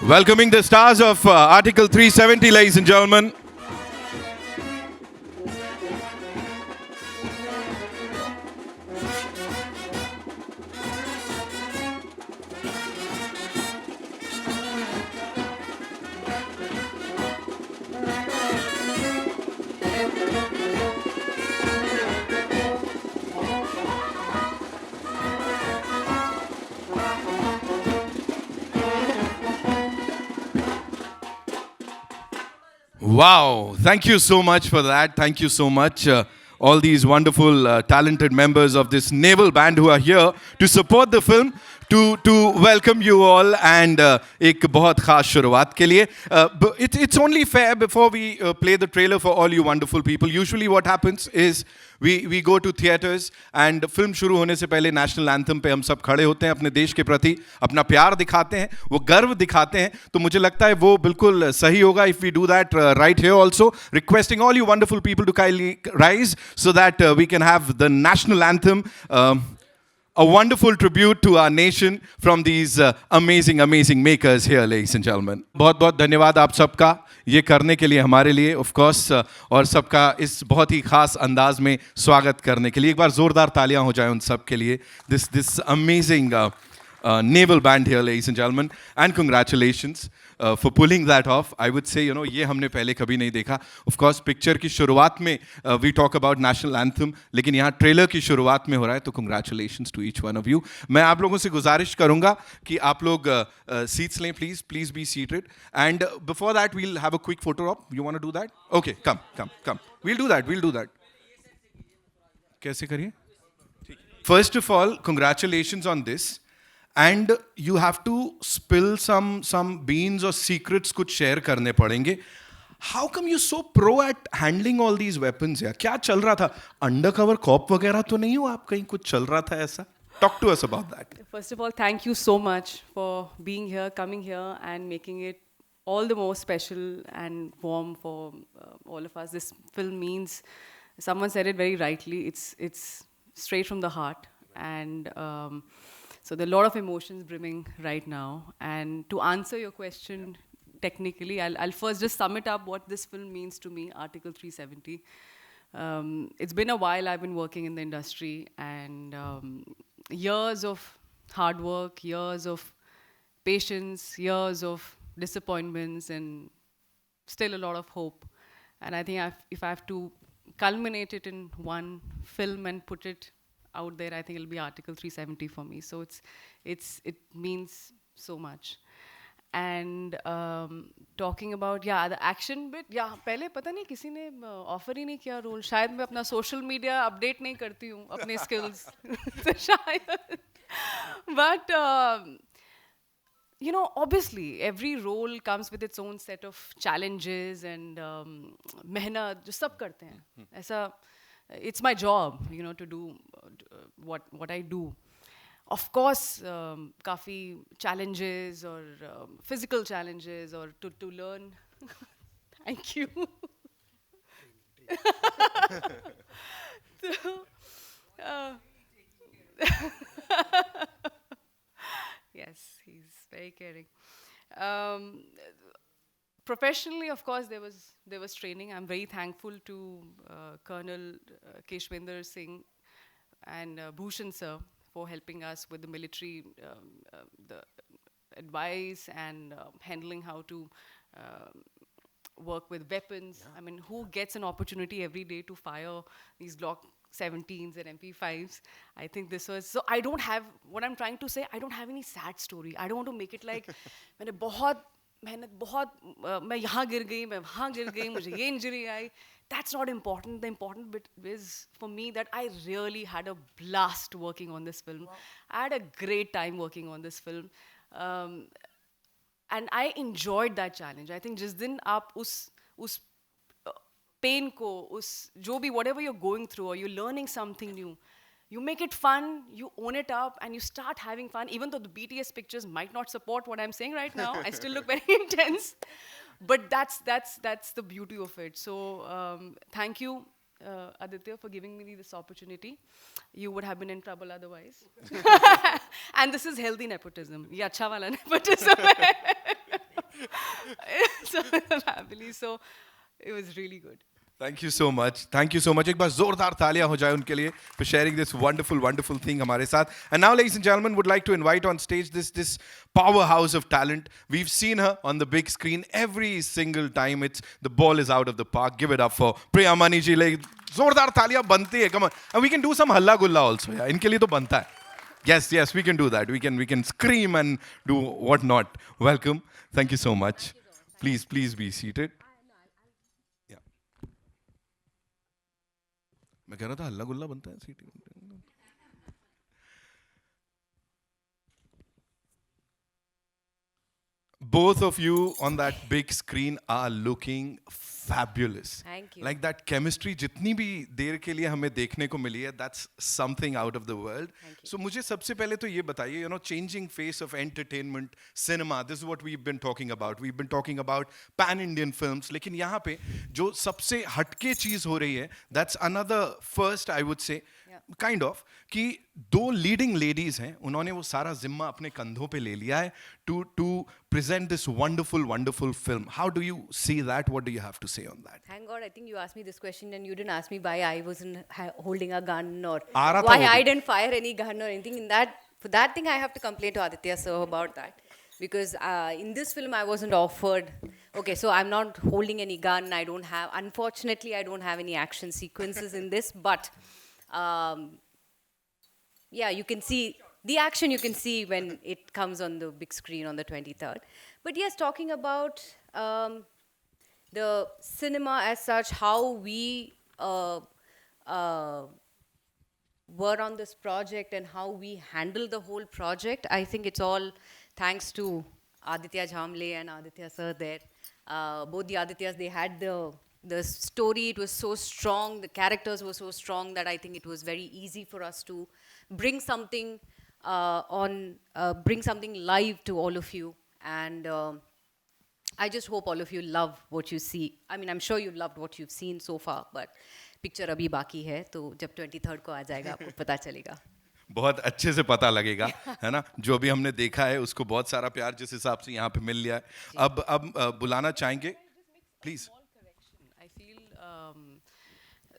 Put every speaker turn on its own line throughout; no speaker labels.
Welcoming the stars of Article 370, ladies and gentlemen. Wow, thank you so much for that. Thank you so much. All these wonderful, talented members of this naval band who are here to support the film, to welcome you all, and एक बहुत खास शुरुआत के लिए. It's only fair before we play the trailer for all you wonderful people. Usually what happens is we go to theaters and film शुरू होने से पहले national anthem पे हम सब खड़े होते हैं, अपने देश के प्रति अपना प्यार दिखाते हैं, वो गर्व दिखाते हैं. तो मुझे लगता है वो बिल्कुल सही होगा if we do that right here also. Requesting all you wonderful people to kindly rise so that we can have the national anthem. A wonderful tribute to our nation from these amazing makers here, ladies and gentlemen. बहुत बहुत धन्यवाद आप सबका ये करने के लिए हमारे लिए, of course, और सबका इस बहुत ही खास अंदाज में स्वागत करने के लिए. एक बार जोरदार तालियां हो जाए उन सब के लिए. This amazing naval band here, ladies and gentlemen, and congratulations for pulling that off. I would say, ये हमने पहले कभी नहीं देखा. Of course, picture की शुरुआत में we talk about national anthem, लेकिन यहाँ ट्रेलर की शुरुआत में हो रहा है, तो congratulations to each one of you. मैं आप लोगों से गुजारिश करूँगा कि आप लोग seats लें, please be seated. And before that, we'll have a quick photo op. You want to do that? Okay, come. We'll do that. कैसे करिए? First of all, congratulations on this. And you have to spill some beans or secrets कुछ share करने पड़ेंगे. How come you so pro at handling all these weapons यार? क्या चल रहा था? Undercover cop वगैरह तो नहीं हो आप? कहीं कुछ चल रहा था ऐसा? Talk to us about that.
First of all, thank you so much for being here, coming here, and making it all the more special and warm for all of us. This film means, someone said it very rightly, it's straight from the heart. And so there are a lot of emotions brimming right now. And to answer your question technically, I'll first just sum it up what this film means to me, Article 370. It's been a while I've been working in the industry, and years of hard work, years of patience, years of disappointments, and still a lot of hope. And I think if I have to culminate it in one film and put it out there, I think it'll be Article 370 for me. So it means so much. And talking about the action bit, पहले पता नहीं किसी ने offer ही नहीं किया role. शायद मैं अपना सोशल मीडिया अपडेट नहीं करती हूँ अपने स्किल्स तो शायद. But obviously every role comes with its own set of challenges and मेहनत जो सब करते हैं ऐसा. It's my job, to do what I do. Of course, काफी challenges or physical challenges or to learn. Thank you. Yes, he's very caring. Professionally, of course, there was training. I'm very thankful to Colonel Keshwinder Singh and Bhushan sir for helping us with the military, the advice and handling how to work with weapons. I mean, who gets an opportunity every day to fire these Glock 17s and MP5s? I think this was, so I don't have, what I'm trying to say, I don't have any sad story. I don't want to make it like, मैंने बहुत मेहनत बहुत मैं यहाँ गिर गई मैं वहाँ गिर गई मुझे ये injury I. That's not important. The important bit is for me that I really had a blast working on this film. Wow. I had a great time working on this film, and I enjoyed that challenge. I think जिस दिन आप उस pain को उस जो भी whatever you're going through or you're learning something new, you make it fun, you own it up, and you start having fun. Even though the BTS pictures might not support what I'm saying right now, I still look very intense. But that's the beauty of it. So thank you, Aditya, for giving me this opportunity. You would have been in trouble otherwise. And this is healthy nepotism. Ye acha wala nepotism hai. so family. So it was really good.
Thank you so much. Thank you so much. एक बार जोरदार तालियां हो जाए उनके लिए for sharing this wonderful, wonderful thing हमारे साथ. And now, ladies and gentlemen, would like to invite on stage this powerhouse of talent. We've seen her on the big screen every single time. It's the ball is out of the park. Give it up for Priya Mani ji. Like जोरदार तालियां बनती है. Come on. And we can do some हल्ला गुल्ला also. Yeah. इनके लिए तो बनता है. Yes, we can do that. We can scream and do what not. Welcome. Thank you so much. Please be seated. Yeah. मैं कह रहा था हल्ला गुल्ला बनता है सीटी. Both of you on that big screen are looking fabulous.
Thank you.
Like that chemistry जितनी भी देर के लिए हमें देखने को मिली है, that's something out of the world. So मुझे सबसे पहले तो ये बताइए, changing face of entertainment, cinema, this is what we've been talking about. We've been talking about pan-Indian films, लेकिन यहाँ पे जो सबसे हटके चीज हो रही है, that's another first, I would say, kind of, कि दो लीडिंग लेडीज हैं, उन्होंने वो सारा जिम्मा अपने कंधों पे ले लिया है to present this wonderful film. How do you see that? What do you have to say on that?
Thank God, I think you asked me this question and you didn't ask me why I wasn't holding a gun or
आ रहा था
why
वो
I
भी.
didn't fire any gun or anything. For that thing, I have to complain to Aditya sir about that. Because in this film, I wasn't offered. Okay, so I'm not holding any gun. Unfortunately, I don't have any action sequences in this. But yeah, you can see the action. You can see when it comes on the big screen on the 23rd. But yes, talking about the cinema as such, how we were on this project and how we handle the whole project, I think it's all thanks to Aditya Jhamle and Aditya sir there. Both the Adityas, they had the story, it was so strong, the characters were so strong that I think it was very easy for us to bring something bring something live to all of you. And I just hope all of you love what you see. I mean, I'm sure you loved what you've seen so far, but picture अभी बाकी है, तो जब 23rd को आ जाएगा आपको पता चलेगा.
बहुत अच्छे से पता लगेगा, है ना? जो भी हमने देखा है उसको बहुत सारा प्यार जिस हिसाब से यहाँ पे मिल लिया है. अब बुलाना चाहेंगे, please.
I feel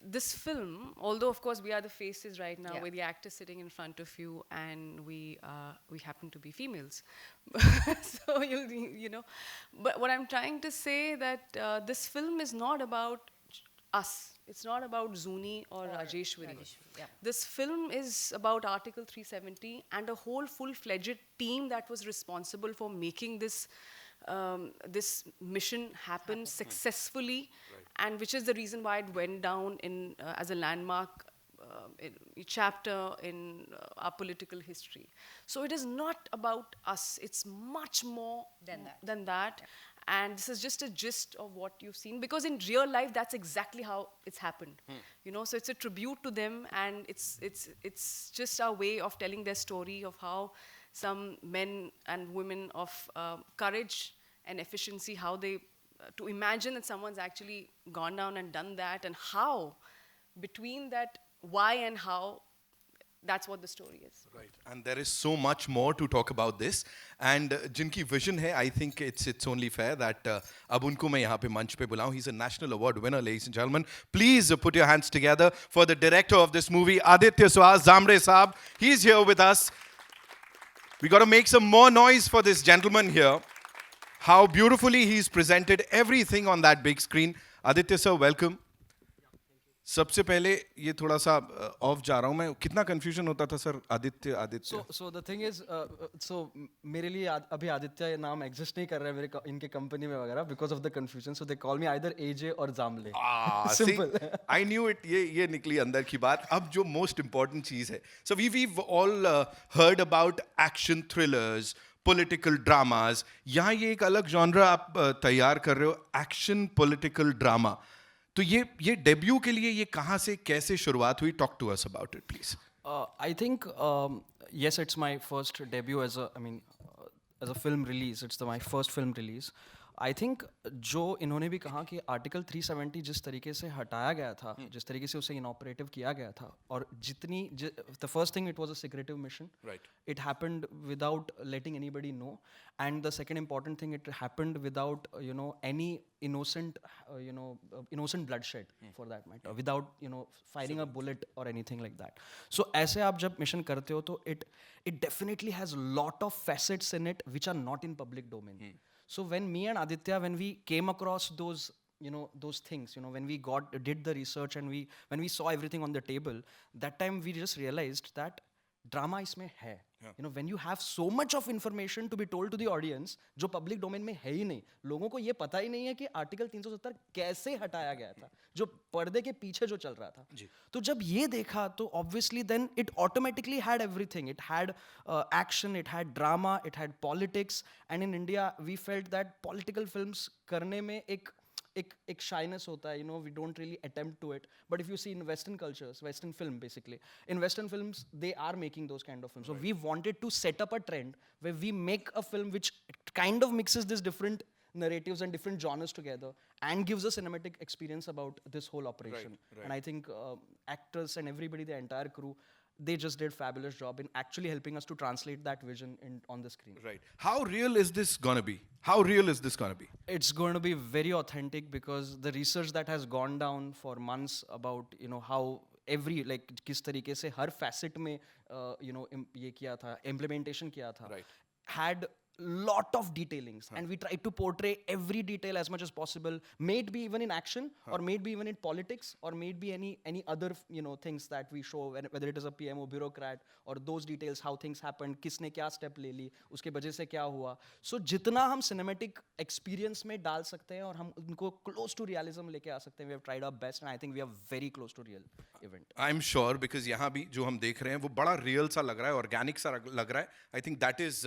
this film, although of course we are the faces right now,
Yeah.
we're the actors sitting in front of you, and we happen to be females. So but what I'm trying to say that this film is not about us. It's not about Zuni or Rajeshwari.
Yeah.
This film is about Article 370 and a whole full-fledged team that was responsible for making this this mission happen successfully, and which is the reason why it went down in as a landmark chapter in our political history. So it is not about us. It's much more than that. And this is just a gist of what you've seen, because in real life, that's exactly how it's happened. So it's a tribute to them, and it's just our way of telling their story of how some men and women of courage and efficiency, how they, to imagine that someone's actually gone down and done that, and how, between that why and how, that's what the story is.
Right, and there is so much more to talk about this. And जिनकी vision है, I think it's only fair that अब उनको मैं यहाँ पे मंच पे बुलाऊं. He's a national award winner, ladies and gentlemen. Please put your hands together for the director of this movie, Aditya Suhas Zamre Saab. He's here with us. We got to make some more noise for this gentleman here. How beautifully he's presented everything on that big screen. Aditya sir, welcome. सबसे पहले ये थोड़ा सा of जा रहा हूँ मैं, कितना कंफ्यूजन होता था sir Aditya.
So the thing is, so मेरे लिए अभी आदित्य नाम एग्जिस्ट नहीं कर रहा है मेरे इनके कंपनी में वगैरह, because of the confusion, so they call me either AJ or Zamle.
Simple. I knew it. ये निकली अंदर की बात. अब जो most important चीज है, so we've all heard about action thrillers, political dramas. यहाँ ये एक अलग genre आप तैयार कर रहे हो, action political drama. तो ये डेब्यू के लिए ये कहाँ से कैसे शुरुआत हुई? Talk to us about it, please.
I think yes, it's my first debut as a film release. It's my first film release. I think जो इन्होंने भी कहा कि आर्टिकल 370 जिस तरीके से हटाया गया था, जिस तरीके से उसे इनऑपरेटिव किया गया था, और जितनी the first thing it was a secretive mission,
Right.
it happened without letting anybody know, and the second important thing, it happened without any innocent bloodshed, for that matter, without firing a bullet or anything like that. So ऐसे आप जब mission करते हो तो it definitely has lot of facets in it which are not in public domain. So when me and Aditya, when we came across those things, when we did the research, and when we saw everything on the table, that time we just realized that drama इसमें है. When you have so much of information to be told to the audience, जो public domain में है ही नहीं, लोगों को ये पता ही नहीं है कि आर्टिकल 370 कैसे हटाया गया था, जो पर्दे के पीछे जो चल रहा था. तो जब ये देखा तो obviously then it automatically had everything. It had action, it had drama, it had politics, and in India we felt that political films करने में एक शाइनेस होता है, we don't really attempt to it. But if you see in western cultures, western film basically, in western films they are making those kind of films. So we wanted to set up a trend where we make a film which kind of mixes these different narratives and different genres together and gives a cinematic experience about this whole operation.
Right.
And I think actors and everybody, the entire crew, they just did fabulous job in actually helping us to translate that vision on the screen.
Right. How real is this gonna be? How real is this gonna be?
It's going to be very authentic because the research that has gone down for months about how every किस तरीके से हर facet में ये किया था, implementation किया था,
Right.
had lot of detailings, and we tried to portray every detail as much as possible, may it be even in action, or may it be even in politics, or may it be any other things that we show, whether it is a PMO bureaucrat, or those details, how things happened, किसने क्या step ले ली, उसके वजह से क्या हुआ. So जितना हम cinematic experience में डाल सकते हैं और हम उनको close to realism लेके आ सकते हैं, we have tried our best, and I think we are very close to real event.
I'm sure, because यहाँ भी जो हम देख रहे हैं वो बड़ा real सा लग रहा है, organic सा लग रहा है. I think that is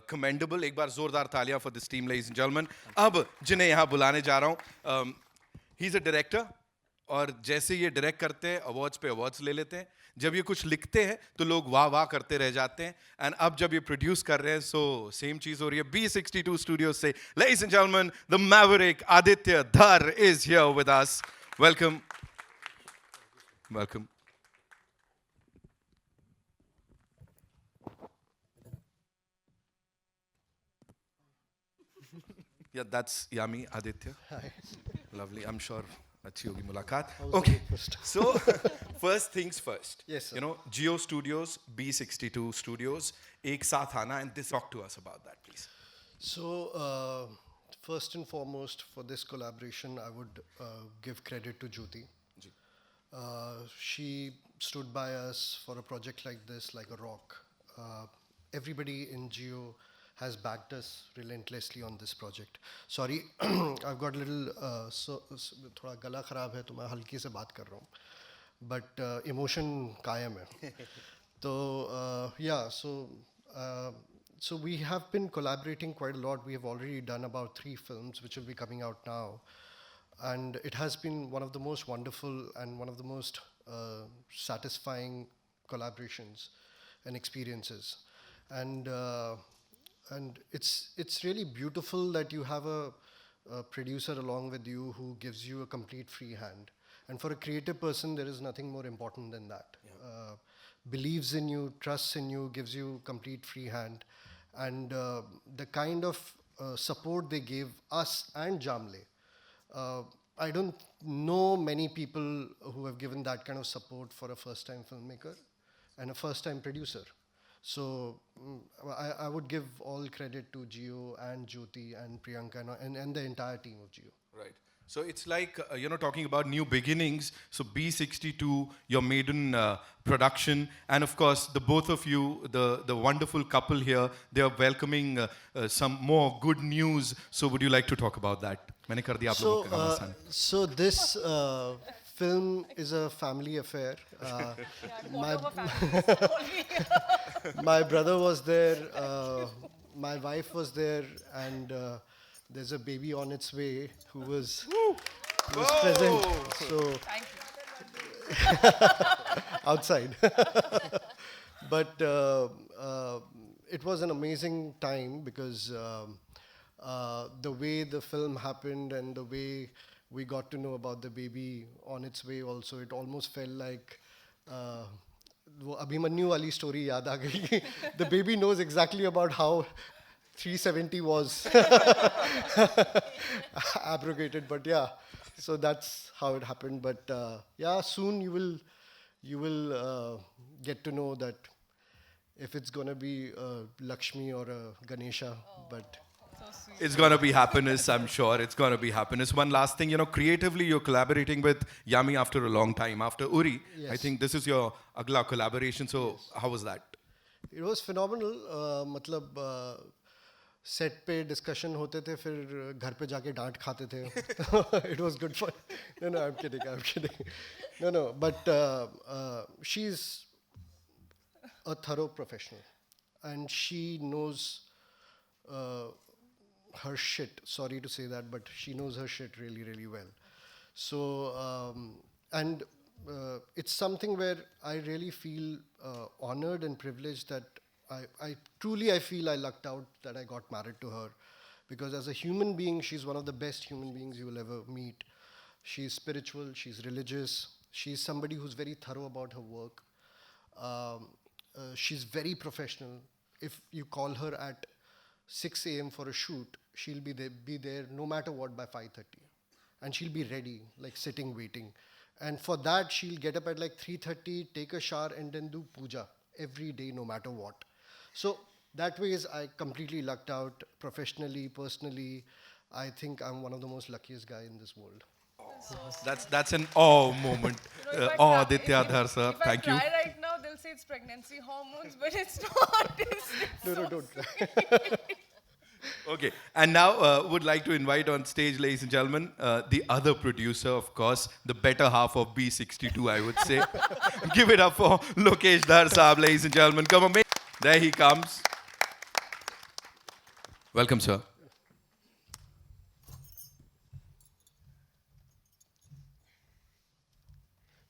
commendable. एक बार जोरदार तालियां for this team, ladies and gentlemen. अब जिन्हें यहाँ बुलाने जा रहा हूँ, he's a director, और जैसे ये डायरेक्ट करते हैं अवार्ड्स पे अवार्ड्स ले लेते हैं. जब ये कुछ लिखते हैं तो लोग वाह वाह करते रह जाते हैं. एंड अब जब ये प्रोड्यूस कर रहे हैं, सो सेम चीज हो रही है. B62 Studios से, ladies and gentlemen, the maverick Aditya Dhar is here with us. Welcome. Welcome. Yeah, that's Yami Aditya.
Hi.
Lovely. I'm sure अच्छी होगी मुलाकात. Okay. So first things first.
Yes, sir.
Geo Studios, B62 Studios, एक साथ आना, and talk to us about that, please.
So, first and foremost, for this collaboration, I would give credit to Jyoti. She stood by us for a project like this, like a rock. Everybody in Geo has backed us relentlessly on this project. Sorry, I've got a little, थोड़ा गला खराब है तो मैं हल्की से बात कर रहा हूँ. But emotion कायम है. तो yeah, so we have been collaborating quite a lot. We have already done about 3 films which will be coming out now. And it has been one of the most wonderful and one of the most satisfying collaborations and experiences. And it's really beautiful that you have a producer along with you who gives you a complete free hand. And for a creative person, there is nothing more important than that. Believes in you, trusts in you, gives you complete free hand. And the kind of support they gave us and Jamle, I don't know many people who have given that kind of support for a first-time filmmaker and a first-time producer. So I would give all credit to Geo and Jyoti and Priyanka and the entire team of Geo.
Right. So it's like, talking about new beginnings. So B62, your maiden production, and of course, the both of you, the wonderful couple here, they are welcoming some more good news. So would you like to talk about that? मैंने कर दिया आप लोगों का काम आसान.
So this film is a family affair. My brother was there, my wife was there, and there's a baby on its way who was present. So outside. But it was an amazing time because the way the film happened and the way we got to know about the baby on its way also, it almost felt like वो अभिमन्यु वाली story याद आ गई. The baby knows exactly about how 370 was abrogated, but yeah, so that's how it happened. But yeah, soon you will get to know that if it's gonna be a Lakshmi or a Ganesha, but
It's going to be happiness, I'm sure. It's going to be happiness. One last thing, creatively you're collaborating with Yami after a long time. After Uri, I
Yes.
think this is your agla collaboration. So how was that?
it was phenomenal. मतलब set पे discussion होते थे, फिर घर पे जाके डांट खाते थे. It was good fun. No, I'm kidding. No, but she's a thorough professional, and she knows her shit. Sorry to say that, but she knows her shit really, really well. So, and it's something where I really feel honored and privileged that I truly I feel I lucked out that I got married to her, because as a human being, she's one of the best human beings you will ever meet. She's spiritual, she's religious, she's somebody who's very thorough about her work. She's very professional. If you call her at 6 a.m. for a shoot, she'll be there no matter what by 5:30, and she'll be ready, like sitting waiting. And for that, she'll get up at like 3:30, take a shower, and then do puja every day, no matter what. So that way, I completely lucked out professionally, personally. I think I'm one of the most luckiest guy in this world.
That's an awe moment. Oh, Aditya Dhar sir,
If
thank
I
you.
try right now, they'll say it's pregnancy hormones, but it's not.
No, don't try.
Okay, and now would like to invite on stage, ladies and gentlemen, the other producer, of course, the better half of B62, I would say. Give it up for Lokesh Dhar Saab, ladies and gentlemen. Come on, mate. There he comes. Welcome, sir.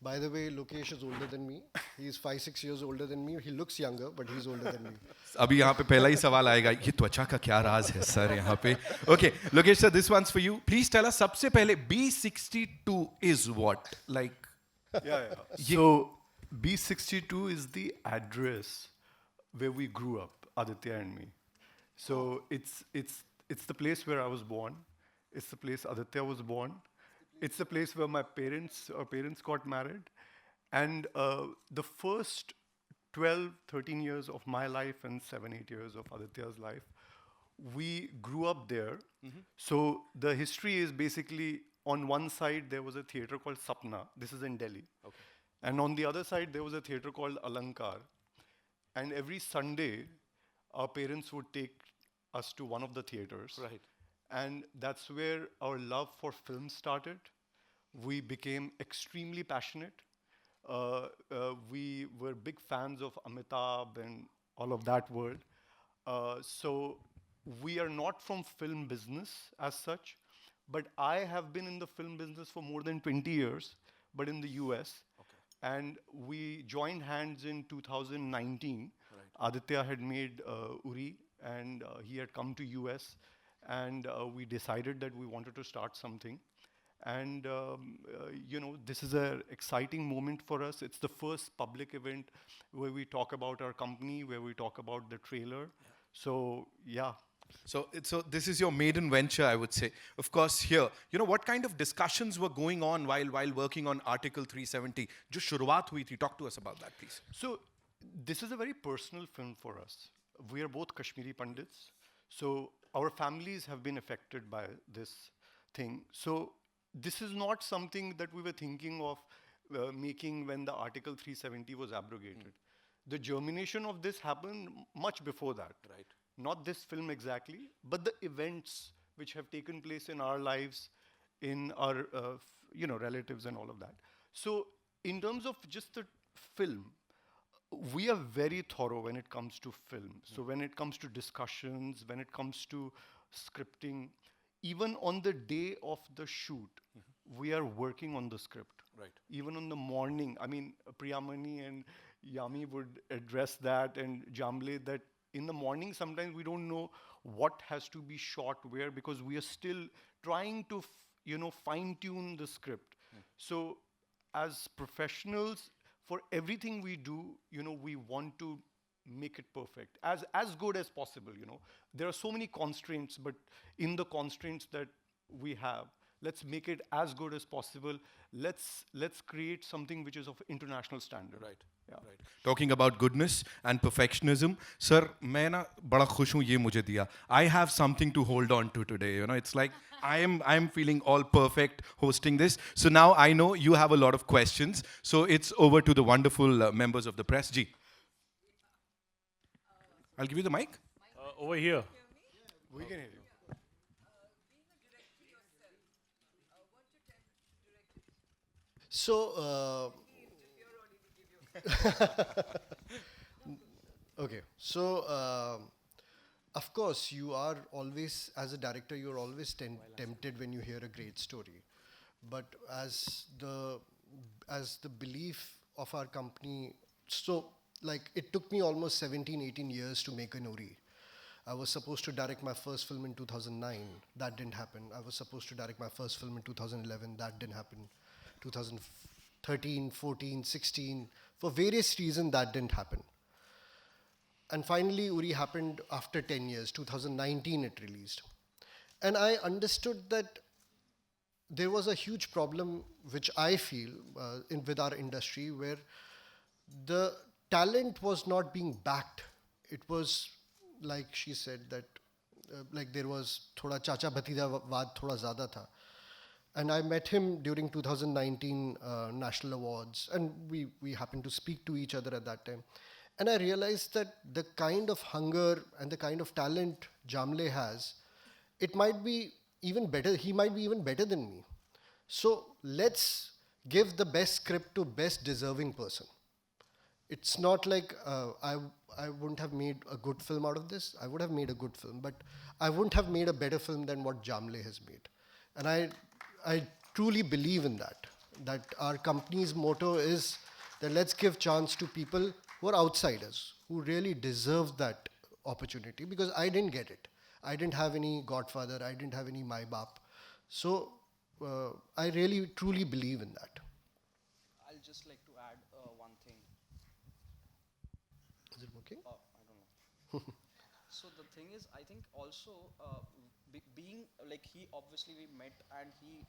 By the way, Lokesh is older than me. He's 5-6 years older than me. He looks younger, but he's older than me.
अभी यहाँ पे पहला ही सवाल आएगा, ये त्वचा का क्या राज है सर यहाँ पे? Okay, Lokesh sir, this one's for you. Please tell us, सबसे पहले B62 is what? Like,
Yeah. So B62 is the address where we grew up, Aditya and me. So it's the place where I was born. It's the place Aditya was born. It's the place where our parents got married. And the first 12, 13 years of my life and 7, 8 years of Aditya's life, we grew up there. So the history is basically, on one side there was a theater called Sapna. This is in Delhi. And on the other side there was a theater called Alankar. And every Sunday, our parents would take us to one of the theaters.
Right.
And that's where our love for film started. We became extremely passionate. We were big fans of Amitabh and all of that world. So we are not from film business as such, but I have been in the film business for more than 20 years, but in the US. And we joined hands in 2019. Aditya had made Uri, and he had come to US, and we decided that we wanted to start something. And this is an exciting moment for us. It's the first public event where we talk about our company, where we talk about the trailer. So yeah.
So this is your maiden venture, I would say. Of course, here, what kind of discussions were going on while working on Article 370? जो शुरुआत हुई थी, talk to us about that, please.
So this is a very personal film for us. We are both Kashmiri Pandits. So our families have been affected by this thing. So this is not something that we were thinking of making when the Article 370 was abrogated. The germination of this happened much before that.
Right.
Not this film exactly, but the events which have taken place in our lives, in our relatives and all of that. So in terms of just the film, we are very thorough when it comes to film. So when it comes to discussions, when it comes to scripting, even on the day of the shoot, we are working on the script.
Right.
Even on the morning, I mean, Priyamani and Yami would address that, and Jamle, that in the morning, sometimes we don't know what has to be shot where because we are still trying to, fine tune the script. So as professionals, for everything we do, we want to make it perfect, as good as possible. There are so many constraints, but in the constraints that we have, let's make it as good as possible. Let's create something which is of international standard.
Right.
Yeah.
Right. Talking about goodness and perfectionism, sir, मैं ना बड़ा खुश हूँ ये मुझे दिया. I have something to hold on to today. It's like I am feeling all perfect hosting this. So now I know you have a lot of questions. So it's over to the wonderful members of the press. Ji, I'll give you the mic.
Over here.
We can hear you.
So, okay. So, of course, you are always, as a director, you're always tempted when you hear a great story. But as the belief of our company, so like it took me almost 17, 18 years to make an Uri. I was supposed to direct my first film in 2009. That didn't happen. I was supposed to direct my first film in 2011. That didn't happen. 2013, 14, 16. For various reasons, that didn't happen. And finally, Uri happened after 10 years. 2019, it released. And I understood that there was a huge problem, which I feel, with our industry, where the talent was not being backed. It was, like she said, that like there was thoda chacha bhatija vaad thoda zyada tha. And I met him during 2019 National Awards, and we happened to speak to each other at that time. And I realized that the kind of hunger and the kind of talent Jamle has, it might be even better. He might be even better than me. So let's give the best script to best deserving person. It's not like I wouldn't have made a good film out of this. I would have made a good film, but I wouldn't have made a better film than what Jamle has made. And I truly believe in that our company's motto is that let's give chance to people who are outsiders, who really deserve that opportunity, because I didn't get it. I didn't have any godfather, I didn't have any Mai Baap. So I really truly believe in that.
I'll just like to add one thing.
Is it working?
I don't know. So the thing is, I think also being like he obviously we met and he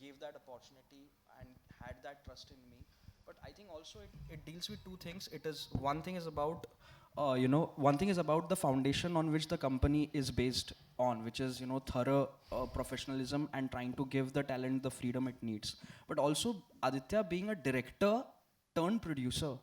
gave that opportunity and had that trust in me. But I think also it deals with two things. It is one thing is about one thing is about the foundation on which the company is based on, which is thorough professionalism and trying to give the talent the freedom it needs. But also Aditya being a director turned producer,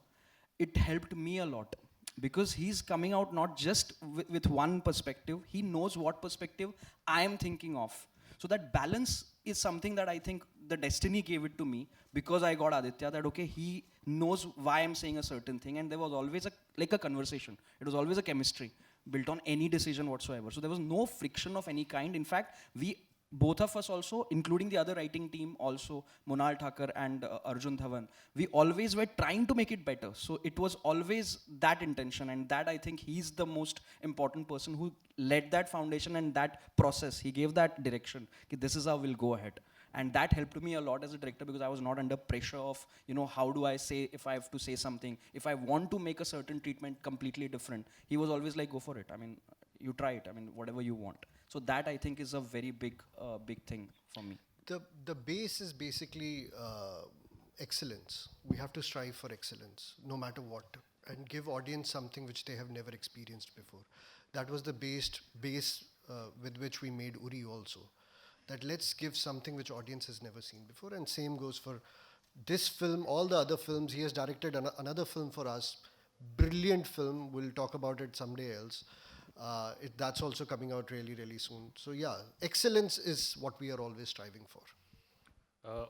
it helped me a lot. Because he's coming out not just with one perspective, he knows what perspective I am thinking of. So that balance is something that I think the destiny gave it to me, because I got Aditya, that okay, he knows why I'm saying a certain thing, and there was always a conversation. It was always a chemistry built on any decision whatsoever. So there was no friction of any kind. In fact, both of us also, including the other writing team also, Monal Thakur and Arjun Dhawan, we always were trying to make it better. So it was always that intention, and that I think he's the most important person who led that foundation and that process. He gave that direction. This is how we'll go ahead. And that helped me a lot as a director, because I was not under pressure of, how do I say, if I have to say something, if I want to make a certain treatment completely different. He was always like, go for it. I mean, you try it. I mean, whatever you want. So that I think is a very big thing for me.
The base is basically excellence. We have to strive for excellence, no matter what, and give audience something which they have never experienced before. That was the base with which we made Uri also. That let's give something which audience has never seen before, and same goes for this film, all the other films. He has directed another film for us, brilliant film. We'll talk about it someday else. That's also coming out really, really soon. So yeah, excellence is what we are always striving for.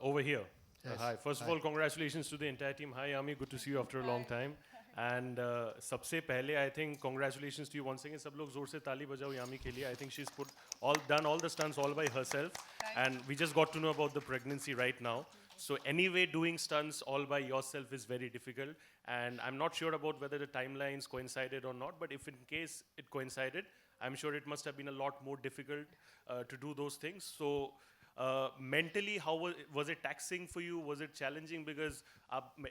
Over here.
Yes.
Hi. First of all, congratulations to the entire team. Hi, Yami. Good to see you after a long time. And सबसे पहले, I think congratulations to you once again. सब लोग जोर से ताली बजाओ यामी के लिए. I think she's done all the stunts all by herself. And we just got to know about the pregnancy right now. So anyway, doing stunts all by yourself is very difficult. And I'm not sure about whether the timelines coincided or not, but if in case it coincided, I'm sure it must have been a lot more difficult to do those things. So mentally, how was it taxing for you? Was it challenging? Because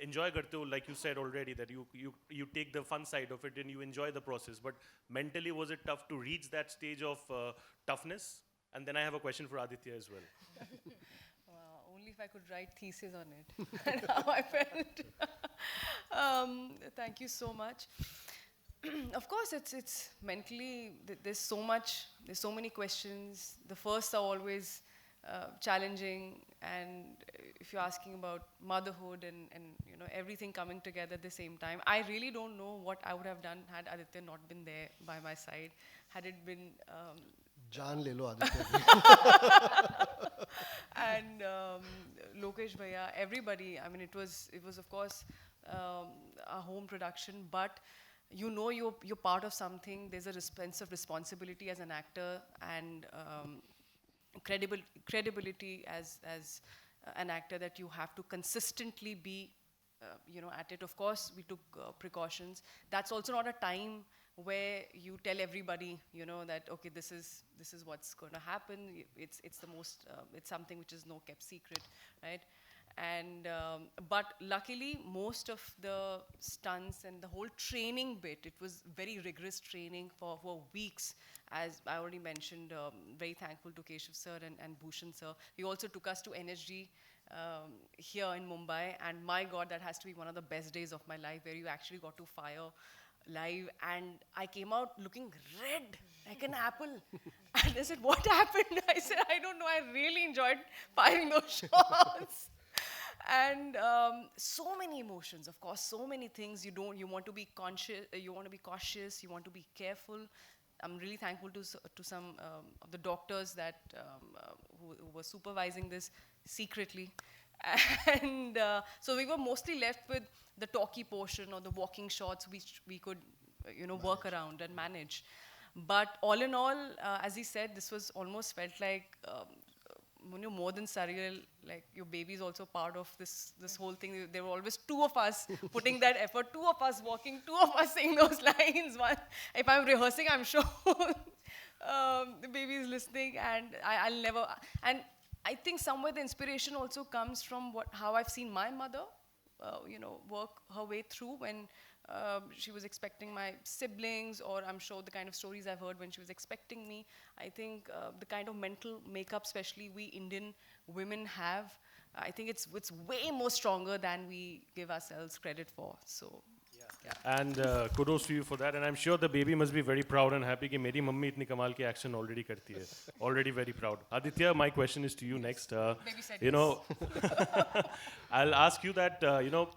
enjoy karte ho, like you said already, that you take the fun side of it and you enjoy the process. But mentally, was it tough to reach that stage of toughness? And then I have a question for Aditya as well.
Only if I could write thesis on it and how I felt. Thank you so much. Of course, it's mentally, there's so much, there's so many questions. The first are always challenging, and if you're asking about motherhood and you know everything coming together at the same time, I really don't know what I would have done had Aditya not been there by my side. Had it been
Jaan le lo Aditya.
and Lokesh Bhaiya, everybody. I mean, it was of course a home production, but you know you're part of something. There's a sense of responsibility as an actor and credibility as an actor that you have to consistently be you know at it. Of course, we took precautions. That's also not a time where you tell everybody, you know, that okay, this is what's going to happen. It's the most it's something which is no kept secret, right? And but luckily, most of the stunts and the whole training bit, it was very rigorous training for weeks. As I already mentioned, very thankful to Keshav sir and Bhushan sir. He also took us to NSG here in Mumbai, and my God, that has to be one of the best days of my life, where you actually got to fire live, and I came out looking red like an apple. And they said, "What happened?" I said, "I don't know. I really enjoyed firing those shots." And so many emotions, of course, so many things. You want to be conscious, you want to be cautious, you want to be careful. I'm really thankful to some of the doctors that who were supervising this secretly. And so we were mostly left with the talkie portion or the walking shots which we could you know work around and manage. But all in all, as he said, this was almost felt like you know, more than surreal. Like your baby is also part of this whole thing. There were always two of us putting that effort, two of us walking, two of us saying those lines. One, if I'm rehearsing, I'm sure the baby is listening, and I'll never. And I think somewhere the inspiration also comes from how I've seen my mother, you know, work her way through when she was expecting my siblings, or I'm sure the kind of stories I've heard when she was expecting me. I think the kind of mental makeup, especially we Indian women have, I think it's way more stronger than we give ourselves credit for. So. Yeah.
And kudos to you for that. And I'm sure the baby must be very proud and happy that meri mummy itni kamal ki action already karti hai. Already very proud. Aditya, my question is to you next. You know, I'll ask you that, you know,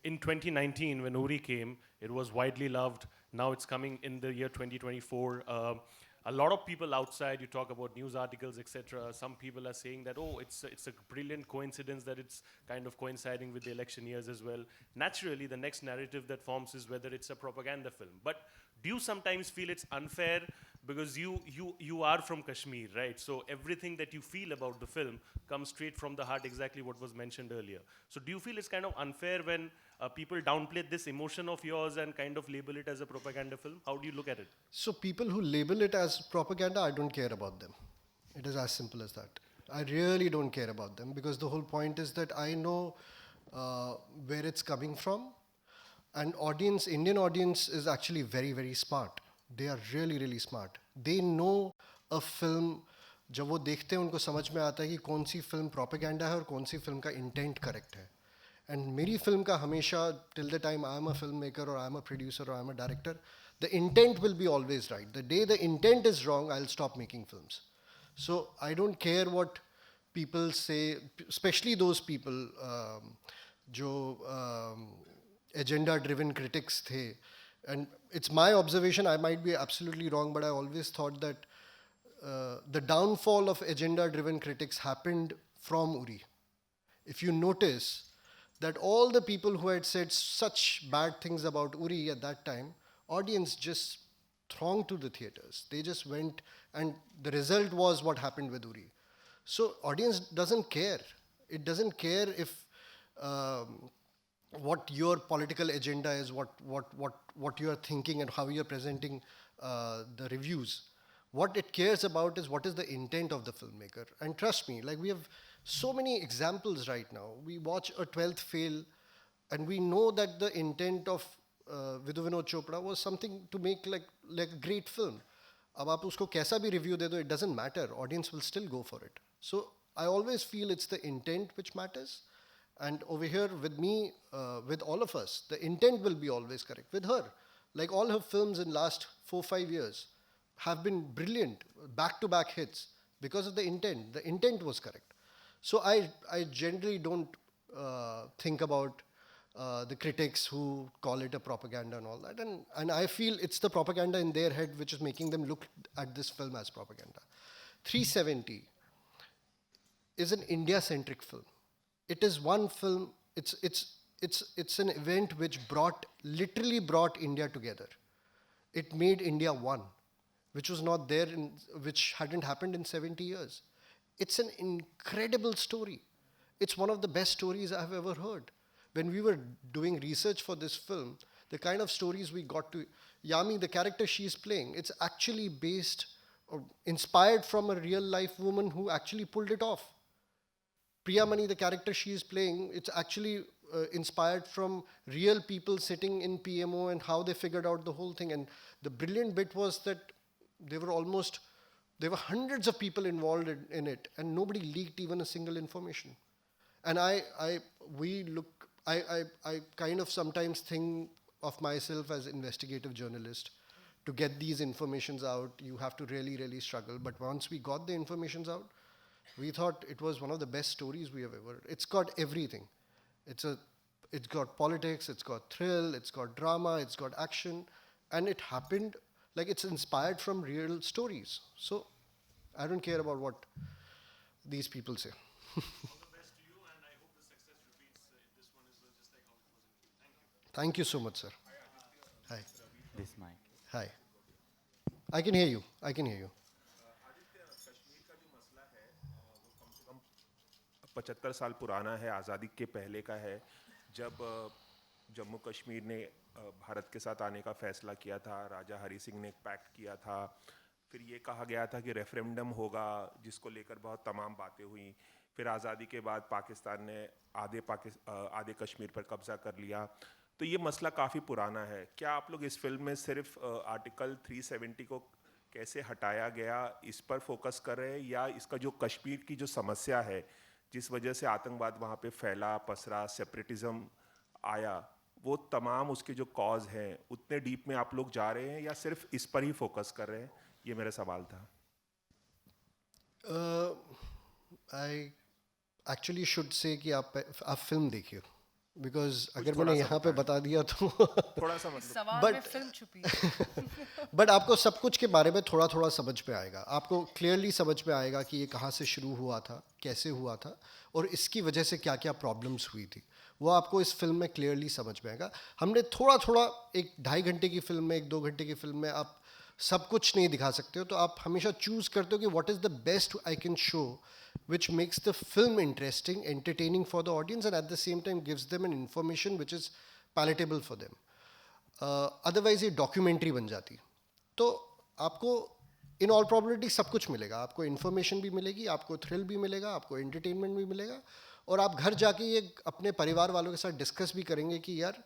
in 2019 when Uri came, it was widely loved. Now it's coming in the year 2024. A lot of people outside, you talk about news articles, etc. Some people are saying that, oh, it's a brilliant coincidence that it's kind of coinciding with the election years as well. Naturally, the next narrative that forms is whether it's a propaganda film. But do you sometimes feel it's unfair because you are from Kashmir, right? So everything that you feel about the film comes straight from the heart, exactly what was mentioned earlier. So do you feel it's kind of unfair when people downplay this emotion of yours and kind of label it as a propaganda film? How do you look at it?
So people who label it as propaganda, I don't care about them. It is as simple as that. I really don't care about them, because the whole point is that I know where it's coming from. And Indian audience is actually very, very smart. They are really, really smart. They know a film, जब वो देखते हैं उनको समझ में आता है कि कौन सी फिल्म प्रोपेगेंडा है और कौन सी फिल्म का इंटेंट करेक्ट है. एंड मेरी फिल्म का हमेशा, till the time I am a film maker और आई एम अ प्रोड्यूसर और I am a director, the intent will be always right. The day the intent is wrong, I will stop making films. So I don't care what people say, especially those people जो agenda-driven critics थे. And it's my observation, I might be absolutely wrong, but I always thought that the downfall of agenda-driven critics happened from Uri. If you notice that all the people who had said such bad things about Uri at that time, audience just thronged to the theaters. They just went, and the result was what happened with Uri. So audience doesn't care. It doesn't care if what your political agenda is, what you are thinking, and how you are presenting the reviews. What it cares about is what is the intent of the filmmaker. And trust me, like we have so many examples right now. We watch a 12th fail, and we know that the intent of Vidhu Vinod Chopra was something to make like a great film. अब आप उसको कैसा भी review दे दो, it doesn't matter. Audience will still go for it. So I always feel it's the intent which matters. And over here with me, with all of us, the intent will be always correct. With her, like all her films in last 4-5 years have been brilliant, back-to-back hits because of the intent. The intent was correct. So I generally don't think about the critics who call it a propaganda and all that. And I feel it's the propaganda in their head which is making them look at this film as propaganda. 370 is an India-centric film. It is one film, it's an event which literally brought India together. It made India one, which was not there, which hadn't happened in 70 years. It's an incredible story. It's one of the best stories I've ever heard. When we were doing research for this film, the kind of stories we got to, Yami, the character she's playing, it's actually based or inspired from a real life woman who actually pulled it off. Priyamani, the character she is playing, it's actually inspired from real people sitting in PMO and how they figured out the whole thing. And the brilliant bit was that there were hundreds of people involved in it, and nobody leaked even a single information. And I kind of sometimes think of myself as investigative journalist. To get these informations out, you have to really, really struggle. But once we got the informations out, we thought it was one of the best stories we have ever. It's got everything. It's got politics, it's got thrill, it's got drama, it's got action, and it happened like it's inspired from real stories. So I don't care about what these people say. Thank you so much, sir. Hi.
This mic.
Hi. I can hear you. I can hear you.
75 साल पुराना है, आज़ादी के पहले का है, जब जम्मू कश्मीर ने भारत के साथ आने का फैसला किया था, राजा हरी सिंह ने एक पैक्ट किया था, फिर ये कहा गया था कि रेफरेंडम होगा जिसको लेकर बहुत तमाम बातें हुई, फिर आज़ादी के बाद पाकिस्तान ने आधे कश्मीर पर कब्ज़ा कर लिया। तो ये मसला काफ़ी पुराना है। क्या आप लोग इस फिल्म में सिर्फ आर्टिकल 370 को कैसे हटाया गया इस पर फोकस कर रहे हैं, या इसका जो कश्मीर की जो समस्या है जिस वजह से आतंकवाद वहाँ पे फैला, पसरा, सेपरेटिज्म आया, वो तमाम उसके जो कॉज हैं उतने डीप में आप लोग जा रहे हैं या सिर्फ इस पर ही फोकस कर रहे हैं? ये मेरा सवाल था।
I actually should say कि आप फिल्म देखिए, बिकॉज अगर मैंने यहाँ पे बता दिया तो
थोड़ा सा मतलब
सवाल में फिल्म छुपी है।
बट आपको सब कुछ के बारे में थोड़ा थोड़ा समझ में आएगा, आपको क्लियरली समझ में आएगा कि ये कहाँ से शुरू हुआ था, कैसे हुआ था, और इसकी वजह से क्या क्या प्रॉब्लम्स हुई थी, वो आपको इस फिल्म में क्लियरली समझ में आएगा। हमने थोड़ा थोड़ा 1-2.5 घंटे की फिल्म में, 1-2 घंटे की फिल्म में आप सब कुछ नहीं दिखा सकते हो, तो आप हमेशा चूज़ करते हो कि what is the best I can show which makes the film interesting, entertaining for the audience, and at the same time gives them an information which is palatable for them. Otherwise ये documentary बन जाती। तो आपको in all probability सब कुछ मिलेगा, आपको information भी मिलेगी, आपको thrill भी मिलेगा, आपको entertainment भी मिलेगा, और आप घर जाके ये अपने परिवार वालों के साथ discuss भी करेंगे कि यार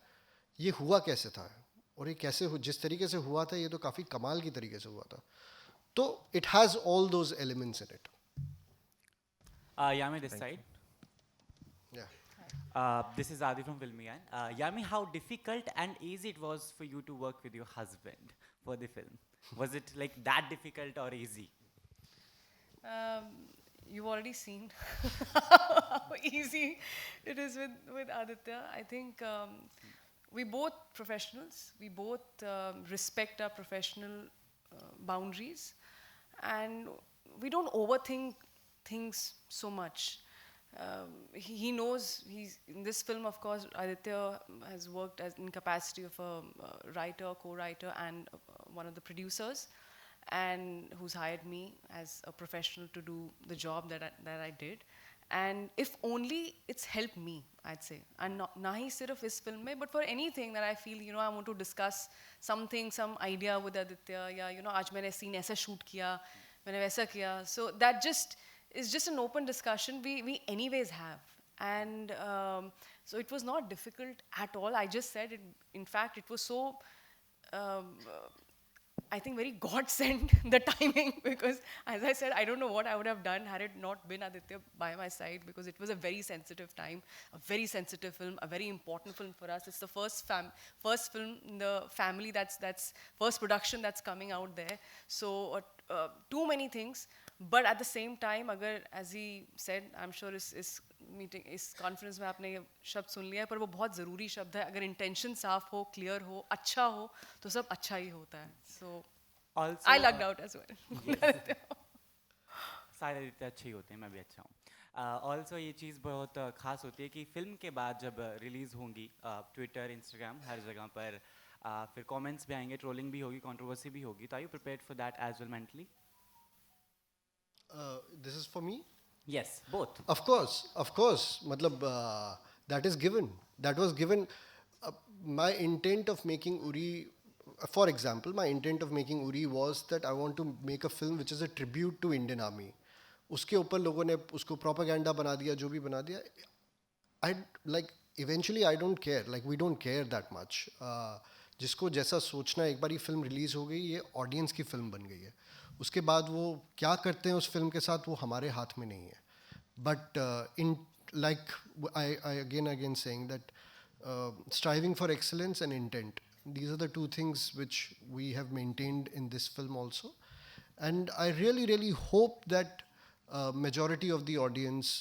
ये हुआ कैसे था, और ये कैसे जिस तरीके से हुआ था ये तो काफ़ी कमाल की तरीके से हुआ था। तो it has all those elements in it.
Yami, this side.
Yeah.
This is Adi from Filmian. Yami, how difficult and easy it was for you to work with your husband for the film? Was it like that difficult or easy?
You've already seen how easy it is with Aditya. I think we both professionals. We both respect our professional boundaries, and we don't overthink things so much. He knows he's in this film. Of course, Aditya has worked as in capacity of a writer, co-writer, and one of the producers, and who's hired me as a professional to do the job that I did. And if only it's helped me, I'd say. And na hi sirf is film mein, but for anything that I feel, you know, I want to discuss something, some idea with Aditya, yeah, you know, aaj maine scene aisa shoot kiya, maine waisa kiya. So that just is just an open discussion we anyways have. And so it was not difficult at all. I just said it, in fact, it was so I think very God sent the timing, because as I said, I don't know what I would have done had it not been Aditya by my side, because it was a very sensitive time, a very sensitive film, a very important film for us. It's the first film in the family that's first production that's coming out there. So too many things. But at the same time, agar, as he said, I'm sure इस meeting, इस conference में आपने ये शब्द सुन लिया है, पर वो बहुत ज़रूरी शब्द है. अगर intention साफ हो, clear हो, अच्छा हो, तो सब अच्छा ही होता है. So
Also,
I lucked out as well.
सारे आदित्य अच्छे ही होते हैं, मैं भी अच्छा हूँ. ऑल्सो ये चीज़ बहुत ख़ास होती है कि फिल्म के बाद जब रिलीज़ होंगी ट्विटर, इंस्टाग्राम, हर जगह पर फिर कमेंट्स भी आएंगे, ट्रोलिंग भी होगी, कंट्रोवर्सी भी होगी. तो are you prepared for that as well mentally?
This is for me?
Yes, both.
Of course. Matlab, that is given. That was given. My intent of making Uri, for example, my intent of making Uri was that I want to make a film which is a tribute to Indian Army. उसके ऊपर लोगों ने उसको propaganda बना दिया, जो भी बना दिया. I like eventually I don't care. Like we don't care that much. जिसको जैसा सोचना, एक बार ये फिल्म रिलीज हो गई, ये ऑडियंस की फिल्म बन गई है. उसके बाद वो क्या करते हैं उस फिल्म के साथ, वो हमारे हाथ में नहीं है. But in like I again saying that striving for excellence and intent, these are the two things which we have maintained in this film also. And I really hope that majority of the audience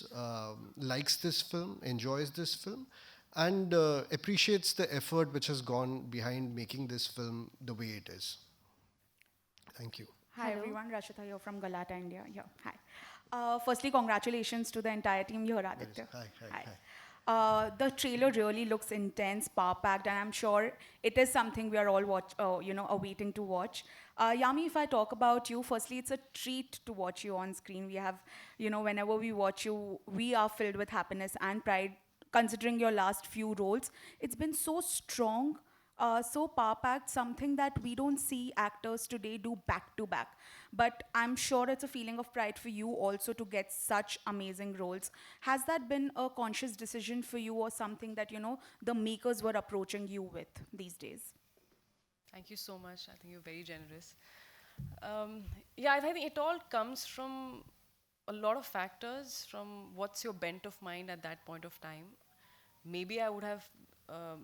likes this film, enjoys this film, and appreciates the effort which has gone behind making this film the way it is. Thank you.
Hi everyone, Rashita here from Galata, India. Yeah, hi. Firstly, congratulations to the entire team here, Aditya.
Hi.
The trailer really looks intense, power-packed, and I'm sure it is something we are all awaiting to watch. Yami, if I talk about you, firstly, it's a treat to watch you on screen. We have, whenever we watch you, we are filled with happiness and pride. Considering your last few roles, it's been so strong. So power-packed, something that we don't see actors today do back-to-back. But I'm sure it's a feeling of pride for you also to get such amazing roles. Has that been a conscious decision for you, or something that, the makers were approaching you with these days?
Thank you so much. I think you're very generous. Yeah, I think it all comes from a lot of factors, from what's your bent of mind at that point of time. Maybe I would have,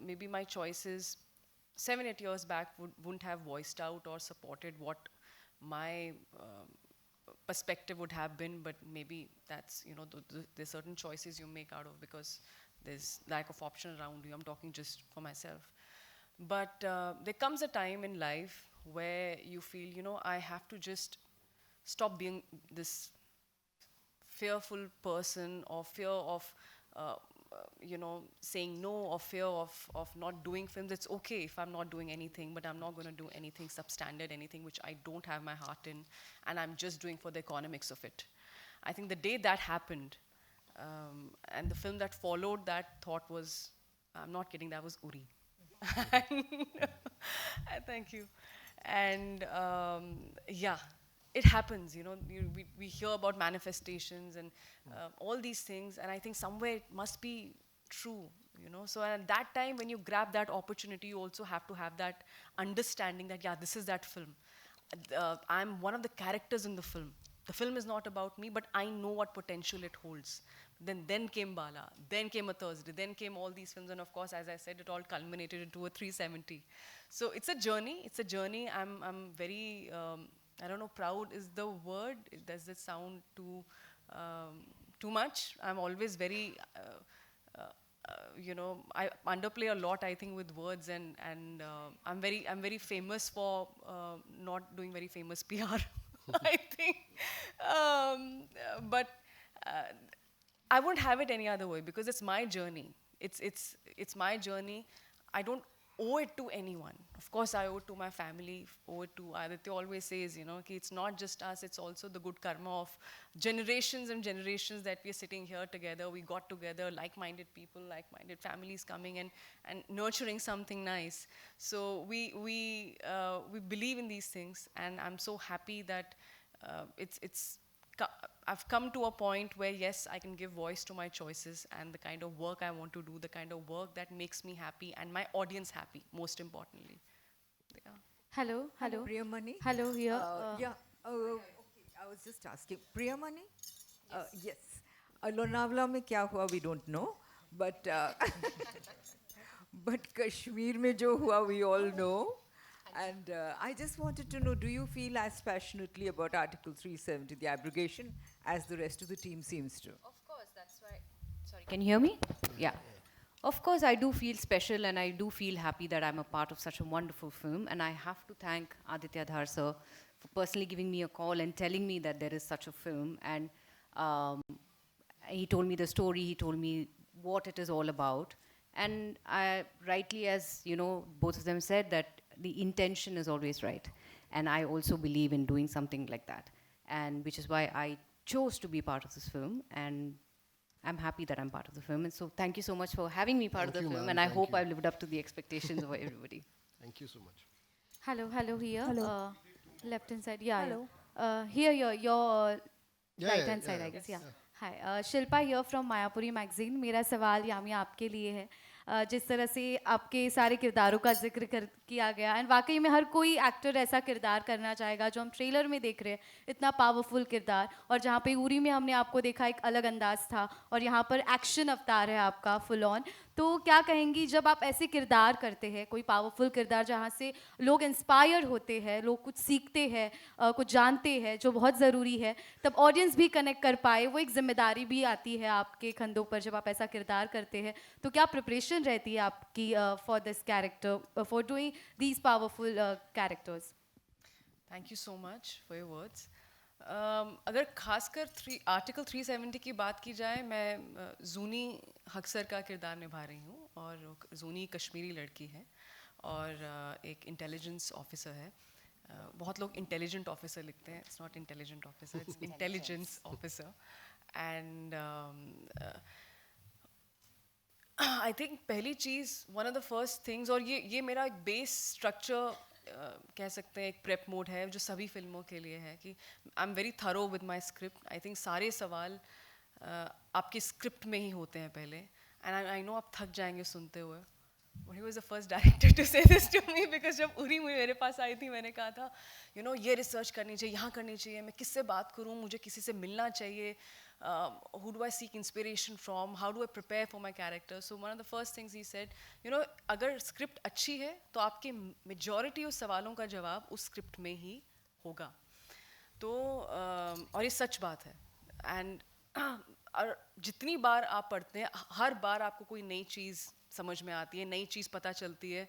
maybe my choices 7-8 years back wouldn't have voiced out or supported what my perspective would have been, but maybe that's, there's certain choices you make out of because there's lack of option around you. I'm talking just for myself. But there comes a time in life where you feel, I have to just stop being this fearful person, or fear of saying no, or fear of not doing films. It's okay if I'm not doing anything, but I'm not going to do anything substandard, anything which I don't have my heart in, and I'm just doing for the economics of it. I think the day that happened, and the film that followed that thought was, I'm not kidding, that was Uri. Thank you. And yeah, it happens, we hear about manifestations and all these things, and I think somewhere it must be true, So at that time, when you grab that opportunity, you also have to have that understanding that, yeah, this is that film. I'm one of the characters in the film. The film is not about me, but I know what potential it holds. Then came Bala, then came A Thursday, then came all these films, and of course, as I said, it all culminated into a 370. So it's a journey. It's a journey. I'm very I don't know, proud is the word. Does it sound too much? I'm always very, I underplay a lot, I think, with words, and I'm very famous for not doing very famous PR, I think. But I won't have it any other way, because it's my journey. It's my journey. I don't owe it to anyone. of course, I owe it to my family, owe it to Aditya always says, you know, ki it's not just us, it's also the good karma of generations and generations that we are sitting here together. We got together, like-minded people, like-minded families coming and nurturing something nice. So we believe in these things, and I'm so happy that I've come to a point where, yes, I can give voice to my choices and the kind of work I want to do, the kind of work that makes me happy and my audience happy, most importantly. Yeah.
Hello, hello.
Priyamani?
Hello, here.
Yeah. Okay. I was just asking. Priyamani? Yes. Lonavala में क्या हुआ we don't know, but but Kashmir में जो हुआ we all know. And I just wanted to know, do you feel as passionately about Article 370, the abrogation, as the rest of the team seems to?
Of course, that's why. Sorry, can you hear me? Yeah. Of course, I do feel special and I do feel happy that I'm a part of such a wonderful film. And I have to thank Aditya Dhar sir for personally giving me a call and telling me that there is such a film. And he told me the story, he told me what it is all about. And I, rightly, as you know, both of them said that the intention is always right. And I also believe in doing something like that. And which is why I chose to be part of this film. And I'm happy that I'm part of the film. And so thank you so much for having me part of the film. And I hope I've lived up to the expectations of everybody.
Thank you so much.
Hello, hello, here.
Hello.
Left hand side, yeah.
Hello.
Yeah. Here, your right hand side,
yeah,
I guess, yeah. Hi, Shilpa here from Mayapuri magazine. मेरा सवाल यामी आपके लिए है. जिस तरह से आपके सारे किरदारों का जिक्र किया गया एंड वाकई में हर कोई एक्टर ऐसा किरदार करना चाहेगा जो हम ट्रेलर में देख रहे हैं, इतना पावरफुल किरदार. और जहाँ पे उरी में हमने आपको देखा एक अलग अंदाज था और यहाँ पर एक्शन अवतार है आपका फुल ऑन. तो क्या कहेंगी जब आप ऐसे किरदार करते हैं, कोई पावरफुल किरदार जहाँ से लोग इंस्पायर होते हैं, लोग कुछ सीखते हैं, कुछ जानते हैं जो बहुत ज़रूरी है, तब ऑडियंस भी कनेक्ट कर पाए, वो एक जिम्मेदारी भी आती है आपके कंधों पर जब आप ऐसा किरदार करते हैं. तो क्या प्रिपरेशन रहती है आपकी for this character, for doing these powerful characters?
Thank you so much for your words. अगर खासकर आर्टिकल 370 की बात की जाए, मैं जूनी हक्सर का किरदार निभा रही हूँ और जूनी कश्मीरी लड़की है और एक इंटेलिजेंस ऑफिसर है. बहुत लोग इंटेलिजेंट ऑफिसर लिखते हैं, it's not intelligent officer, it's intelligence officer. And I think पहली चीज़, one of the first things, और ये मेरा एक बेस स्ट्रक्चर कह सकते हैं, एक प्रेप मोड है जो सभी फिल्मों के लिए है कि I am very thorough with my script. I think सारे सवाल आपकी स्क्रिप्ट में ही होते हैं पहले, एंड आई नो आप थक जाएंगे सुनते हुए. But he was the first director to say this to me because जब उरी मेरे पास आई थी, मैंने कहा था, you know, ये रिसर्च करनी चाहिए, यहाँ करनी चाहिए, मैं किससे बात करूँ, मुझे किसी से मिलना चाहिए, who do I seek inspiration from, how do I prepare for my character. So one of the first things he said, you know, अगर स्क्रिप्ट अच्छी है तो आपके मेजॉरिटी उस सवालों का जवाब उस स्क्रिप्ट में ही होगा. तो और ये सच बात है. एंड और जितनी बार आप पढ़ते हैं, हर बार आपको कोई नई चीज़ समझ में आती है, नई चीज़ पता चलती है.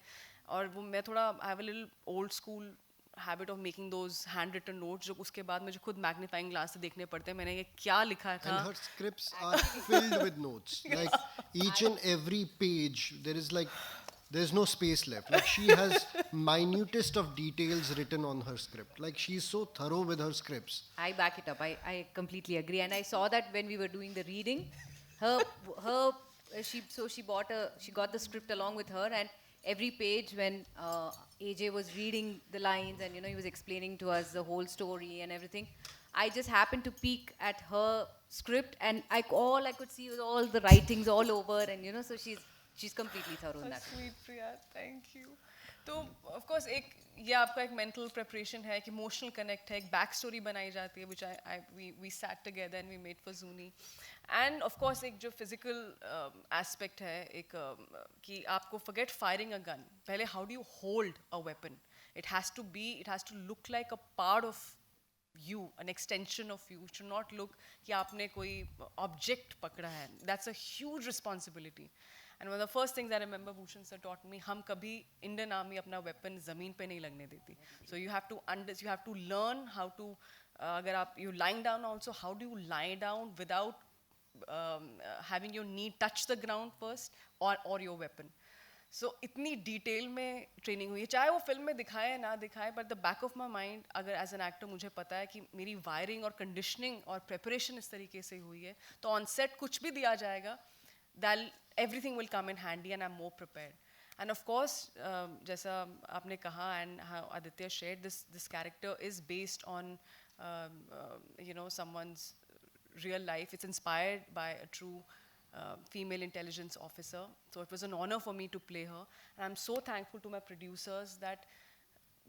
और वो मैं थोड़ा I have a little old school habit of making those hand written notes, जो उसके बाद मुझे खुद मैग्नीफाइंग ग्लास से देखने पड़ते हैं मैंने ये क्या लिखा था.
And her scripts are filled with notes. Like each and every page, there's no space left. Like she has minutest of details written on her script. Like she's so thorough with her scripts.
I back it up. I completely agree. And I saw that when we were doing the reading, she got the script along with her, and every page when AJ was reading the lines and, you know, he was explaining to us the whole story and everything, I just happened to peek at her script and all I could see was all the writings all over, and, you know, so she's completely thorough in that.
Sweet Priya, thank you. तो of course ये आपका एक mental preparation है, एक emotional connect है, एक back story बनाई जाती है, which we sat together and we made for Zuni. And of course एक जो physical aspect है, एक कि आपको forget firing a gun. पहले how do you hold a weapon? It has to look like a part of you, an extension of you. It should not look कि आपने कोई object पकड़ा है. That's a huge responsibility. And one of the first things I remember Bhushan sir taught me, हम कभी Indian Army अपना weapon ज़मीन पे नहीं लगने देती. So you have to learn how to, अगर आप you lying down also, how do you lie down without having your knee touch the ground first or your weapon. सो इतनी डिटेल में ट्रेनिंग हुई है, चाहे वो फिल्म में दिखाए ना दिखाए, but the back of my mind अगर एज एन एक्टर मुझे पता है कि मेरी वायरिंग और कंडीशनिंग और प्रिपरेशन इस तरीके से हुई है, तो ऑन सेट कुछ भी दिया जाएगा, that everything will come in handy and I'm more prepared. And of course, जैसा आपने कहा and how Aditya shared, this character is based on someone's real life. It's inspired by a true female intelligence officer. So it was an honor for me to play her. And I'm so thankful to my producers that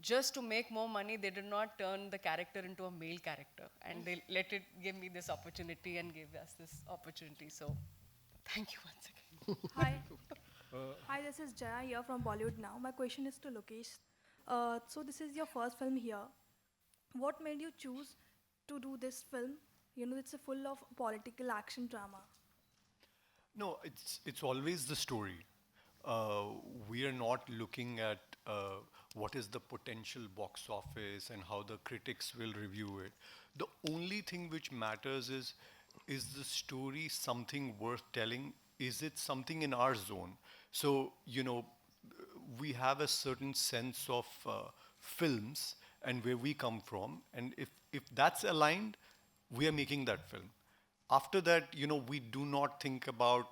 just to make more money, they did not turn the character into a male character. And they give me this opportunity and gave us this opportunity. So thank you once again.
Hi. Hi, this is Jaya here from Bollywood Now. My question is to Lokesh. So this is your first film here. What made you choose to do this film? You know, it's full of political action drama.
No, it's always the story. We are not looking at what is the potential box office and how the critics will review it. The only thing which matters is the story something worth telling? Is it something in our zone? So, we have a certain sense of films and where we come from. And if that's aligned, we are making that film. After that, we do not think about,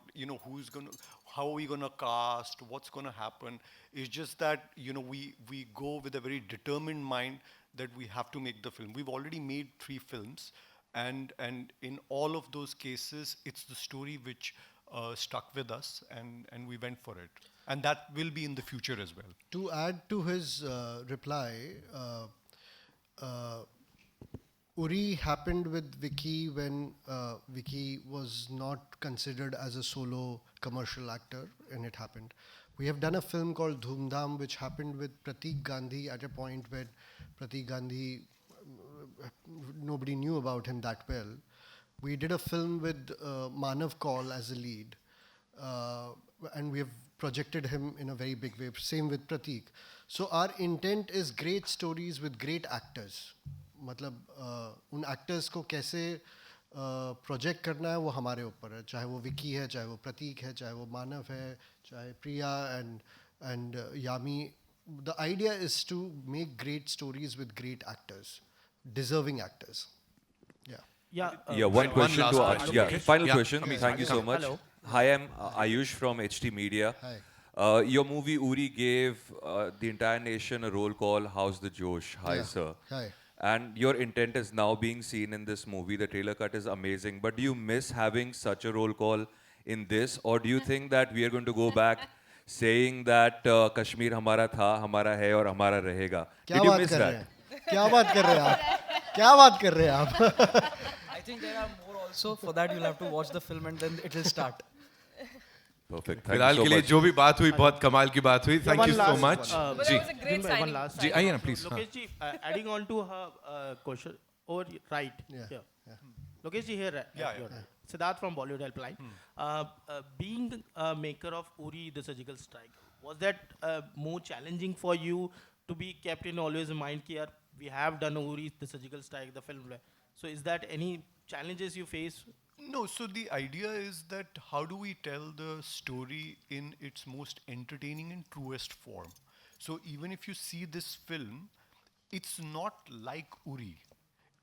how are we going to cast, what's going to happen. It's just that, we go with a very determined mind that we have to make the film. We've already made 3 films. And in all of those cases, it's the story which stuck with us, and we went for it. And that will be in the future as well.
To add to his reply, Uri happened with Vicky when Vicky was not considered as a solo commercial actor, and it happened. We have done a film called Dhoom Dham, which happened with Pratik Gandhi at a point when Pratik Gandhi, nobody knew about him that well. We did a film with Manav Kaul as a lead, and we have projected him in a very big way. Same with Pratik. So our intent is great stories with great actors. मतलब उन actors को कैसे project करना है वो हमारे ऊपर है, चाहे वो विकी है, चाहे वो प्रतीक है, चाहे वो मानव है, चाहे प्रिया and Yami. The idea is to make great stories with great actors, deserving actors.
One question
last
to
question.
yeah,
Okay.
final
Yeah,
question.
amazing.
Thank you so much.
Hello.
Hi, I'm Ayush from HT Media.
Hi.
Your movie Uri gave the entire nation a role call, How's the Josh? Hi,
Yeah.
sir.
Hi.
And your intent is now being seen in this movie. The trailer cut is amazing. But do you miss having such a roll call in this? Or do you think that we are going to go back saying that Kashmir hamara tha, hamara hai aur hamara rahega? Did you miss that?
क्या बात कर रहे हैं आप? क्या बात कर रहे हैं आप?
I think there are more also. For that, you'll have to watch the film and then it will start.
Perfect. Thank
फिलहाल
you
के
so
लिए
much.
जो भी बात हुई बहुत कमाल की बात हुई. Thank
one
you so
last
much.
one.
But
ji
that was a great
One
signing.
last
जी आइए ना please. हाँ.
Lokesh ji, adding on to her question, or right
Yeah.
here. Lokesh ji here.
Yeah.
you're right. Siddharth from Bollywood Helpline. Being a maker of Uri the Surgical Strike, was that more challenging for you to be kept in always in mind? Ki, yaar, we have done Uri the Surgical Strike, the film. So is that any challenges you face?
No, so the idea is that how do we tell the story in its most entertaining and truest form? So even if you see this film, it's not like Uri.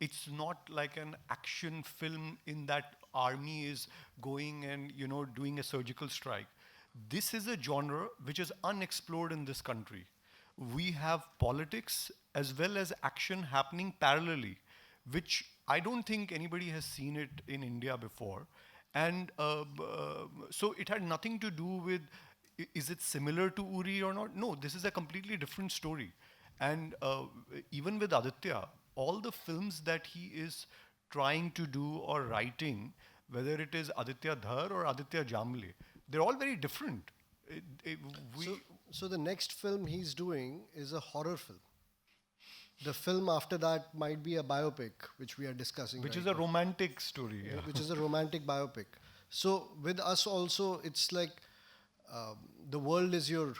It's not like an action film in that army is going and, doing a surgical strike. This is a genre which is unexplored in this country. We have politics as well as action happening parallelly, which I don't think anybody has seen it in India before. And so it had nothing to do with, is it similar to Uri or not? No, this is a completely different story. And even with Aditya, all the films that he is trying to do or writing, whether it is Aditya Dhar or Aditya Jamle, they're all very different.
So the next film he's doing is a horror film. The film after that might be a biopic, which we are discussing.
Which
right
is a
now.
romantic story. Yeah.
Which is a romantic biopic. So with us also, it's like the world is your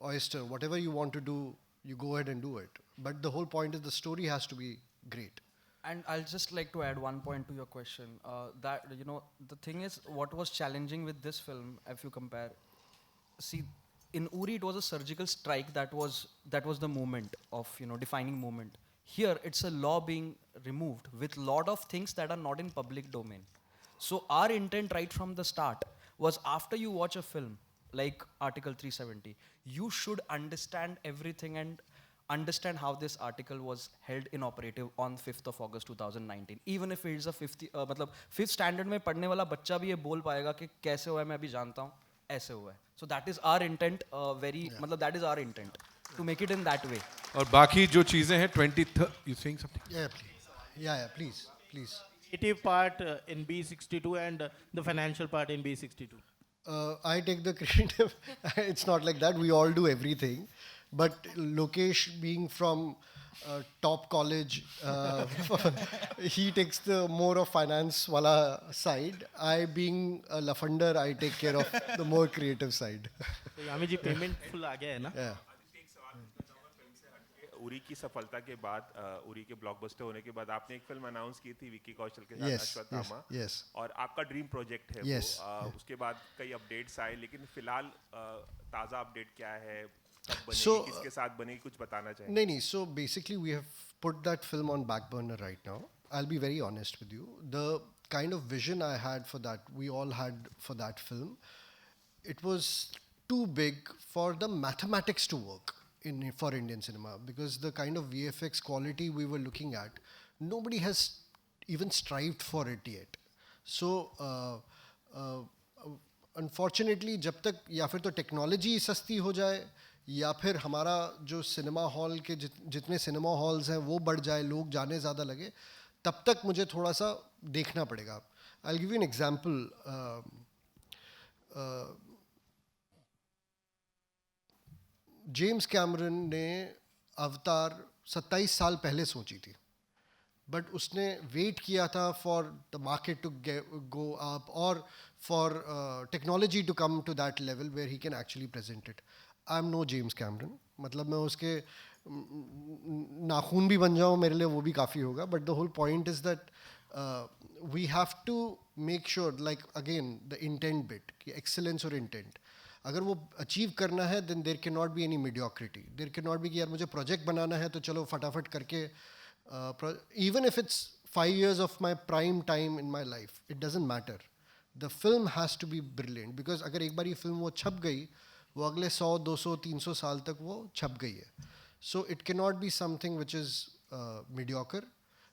oyster. Whatever you want to do, you go ahead and do it. But the whole point is the story has to be great.
And I'll just like to add one point to your question. That, the thing is, what was challenging with this film, if you compare, see, in Uri it was a surgical strike that was the moment of, you know, defining moment. Here it's a law being removed with lot of things that are not in public domain. So our intent right from the start was, after you watch a film like Article 370, you should understand everything and understand how this article was held inoperative on 5th of August 2019. Even if it is a मतलब 5th standard में पढ़ने वाला बच्चा भी ये बोल पाएगा कि कैसे हुआ है, मैं अभी जानता हूँ, ऐसे हुआ है. So that is our intent, मतलब that is our intent to make it in that way.
और बाकी जो चीजें हैं 23rd, you saying something?
Yeah, please. Yeah, please.
Creative part in B62 and the financial part in B62.
I take the creative. It's not like that. We all do everything. But Lokesh, being from top college, he takes the more of finance wala side. I, being a lafunder, I take care of the more creative side.
तो यामी जी payment full आ गया है ना?
Yeah.
Uri की सफलता के बाद, उरी के blockbuster होने के बाद आपने एक फिल्म अनाउंस की थी विक्की कौशल के साथ, अश्वत्थामा, और आपका ड्रीम प्रोजेक्ट है वो. उसके बाद कई अपडेट्स आए, लेकिन फिलहाल ताज़ा अपडेट क्या है, कब बनेगी, किसके साथ बनेगी, कुछ बताना चाहेंगे?
नहीं. So basically we have put that film on back burner right now. I'll be very honest with you. The kind of vision I had for that, we all had for that film, it was too big for the mathematics to work for Indian cinema, because the kind of VFX quality we were looking at, nobody has even strived for it yet. So unfortunately, जब तक या फिर तो technology सस्ती हो जाए, या फिर हमारा जो सिनेमा हॉल के जितने सिनेमा हॉल्स हैं वो बढ़ जाए, लोग जाने ज़्यादा लगे, तब तक मुझे थोड़ा सा देखना पड़ेगा. I'll give you an example. James Cameron ने अवतार 27 साल पहले सोची थी, बट उसने वेट किया था for the market to go up और for technology to come to that level where he can actually present it. I am no James Cameron, मतलब मैं उसके नाखून भी बन जाऊँ मेरे लिए वो भी काफ़ी होगा. But the whole point is that we have to make sure, like again the intent bit, कि एक्सेलेंस और इंटेंट अगर वो अचीव करना है, then there can not be any mediocrity. There can not be कि यार मुझे प्रोजेक्ट बनाना है तो चलो फटाफट करके, even if it's 5 years of my prime time in my life, it doesn't matter. The film has to be brilliant, because अगर एक बार ये फिल्म वो छप गई, वो अगले 100, 200, 300 साल तक वो छप गई है. So it cannot be something which is mediocre,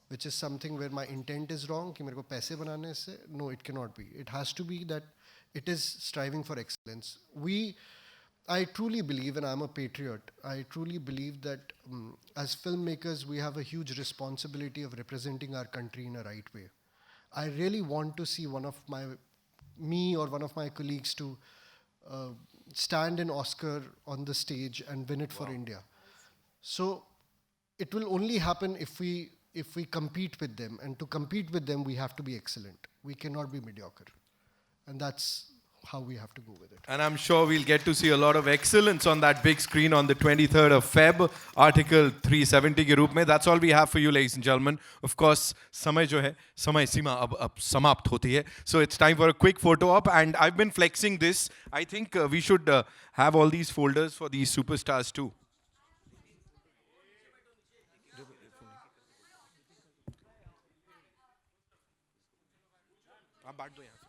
which is something where my intent is wrong, कि मेरे को पैसे बनाने से. No, it cannot be. It has to be that it is striving for excellence. I truly believe, and I'm a patriot, I truly believe that as filmmakers, we have a huge responsibility of representing our country in a right way. I really want to see me or one of my colleagues to stand in Oscar on the stage and win it for India. So it will only happen if we compete with them, and to compete with them, we have to be excellent. We cannot be mediocre. And that's how we have to go with it.
And I'm sure we'll get to see a lot of excellence on that big screen on the 23rd of Feb, Article 370 के रूप में. That's all we have for you, ladies and gentlemen. Of course, समय जो है, समय सीमा अब समाप्त होती है. So it's time for a quick photo op, and I've been flexing this. I think we should have all these folders for these superstars too. आप बांट दो यहाँ से.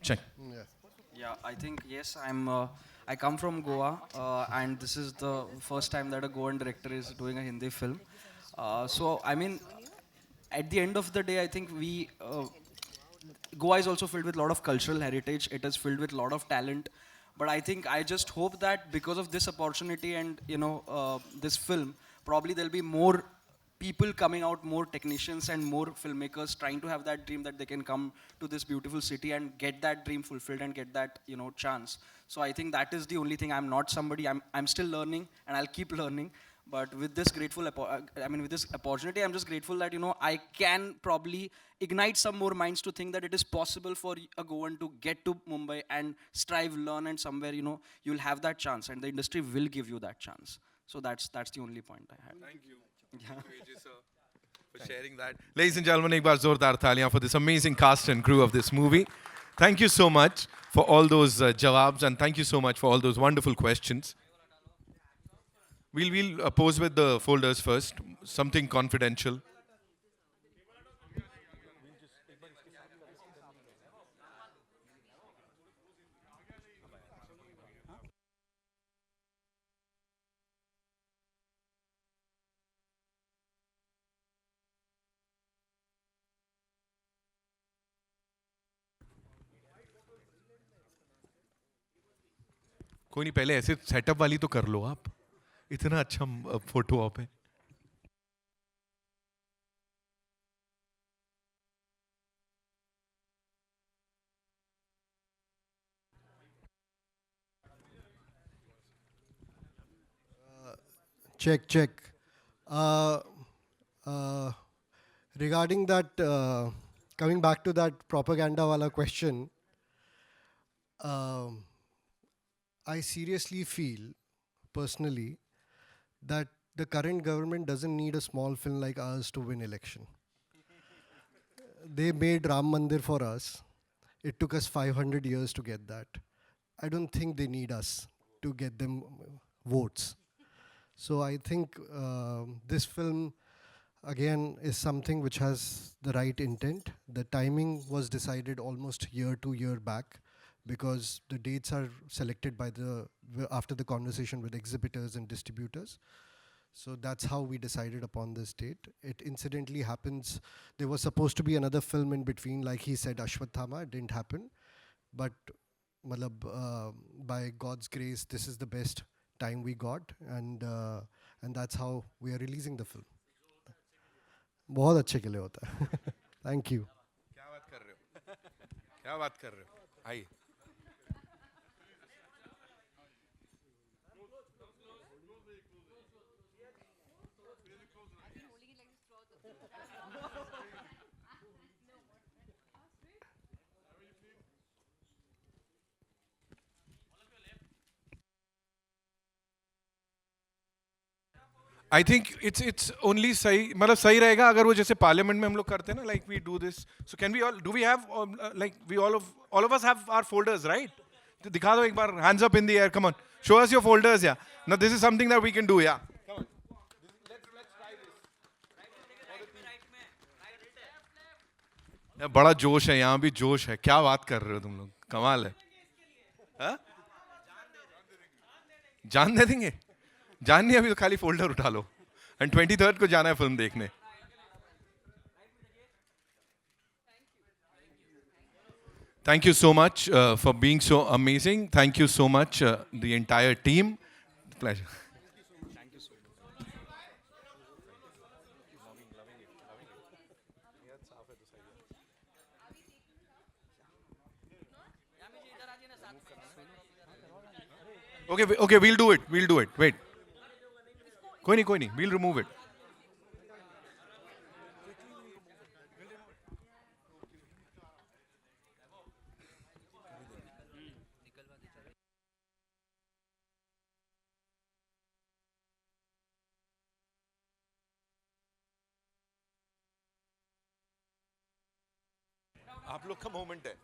Check.
Yeah, I think yes. I come from Goa, and this is the first time that a Goan director is doing a Hindi film. So I mean, at the end of the day, I think Goa is also filled with a lot of cultural heritage. It is filled with a lot of talent. But I think I just hope that because of this opportunity and this film, probably there'll be more people coming out, more technicians and more filmmakers trying to have that dream that they can come to this beautiful city and get that dream fulfilled and get that chance. So I think that is the only thing. I'm not somebody. I'm still learning, and I'll keep learning. But with this with this opportunity, I'm just grateful that I can probably ignite some more minds to think that it is possible for a Goan to get to Mumbai and strive, learn, and somewhere you'll have that chance, and the industry will give you that chance. So that's the only point I had.
Thank you. For sharing that. Ladies and gentlemen, ek baar zordar thaliyan for this amazing cast and crew of this movie. Thank you so much for all those jawabs, and thank you so much for all those wonderful questions. We'll pose with the folders first. Something confidential. कोई नहीं, पहले ऐसे setup वाली तो कर लो आप. इतना अच्छा फोटो ऑप है.
Check. Regarding that, coming back to that propaganda wala question, I seriously feel, personally, that the current government doesn't need a small film like ours to win election. They made Ram Mandir for us. It took us 500 years to get that. I don't think they need us to get them votes. So I think this film, again, is something which has the right intent. The timing was decided almost year to year back, because the dates are selected by after the conversation with exhibitors and distributors. So that's how we decided upon this date. It incidentally happens, there was supposed to be another film in between, like he said, Ashwathama. It didn't happen. But by God's grace, this is the best time we got, and that's how we are releasing the film. बहुत अच्छे के लिए होता है. Thank you.
क्या बात कर रहे हो? क्या बात कर रहे हो? आइए. I think it's only सही, मतलब सही रहेगा अगर वो जैसे पार्लियामेंट में हम लोग करते हैं ना, like we do this. So can we all, do we have like we all of us have our folders, right? तो दिखा दो एक बार, hands up in the air, come on, show us your folders, yeah. Now this is something that we can do, yeah. Come on. Let's try this. बड़ा जोश है यहाँ भी, जोश है. क्या बात कर रहे हो तुम लोग, कमाल है. हाँ? जान दे देंगे. जान नहीं, अभी तो खाली फोल्डर उठा लो. एंड 23rd को जाना है फिल्म देखने. Thank you so much for being so amazing. Thank you so much, the entire team. Pleasure. Thank you so much. Okay, we'll do it. Wait. कोई नहीं, we'll remove it. आप लोग का moment है.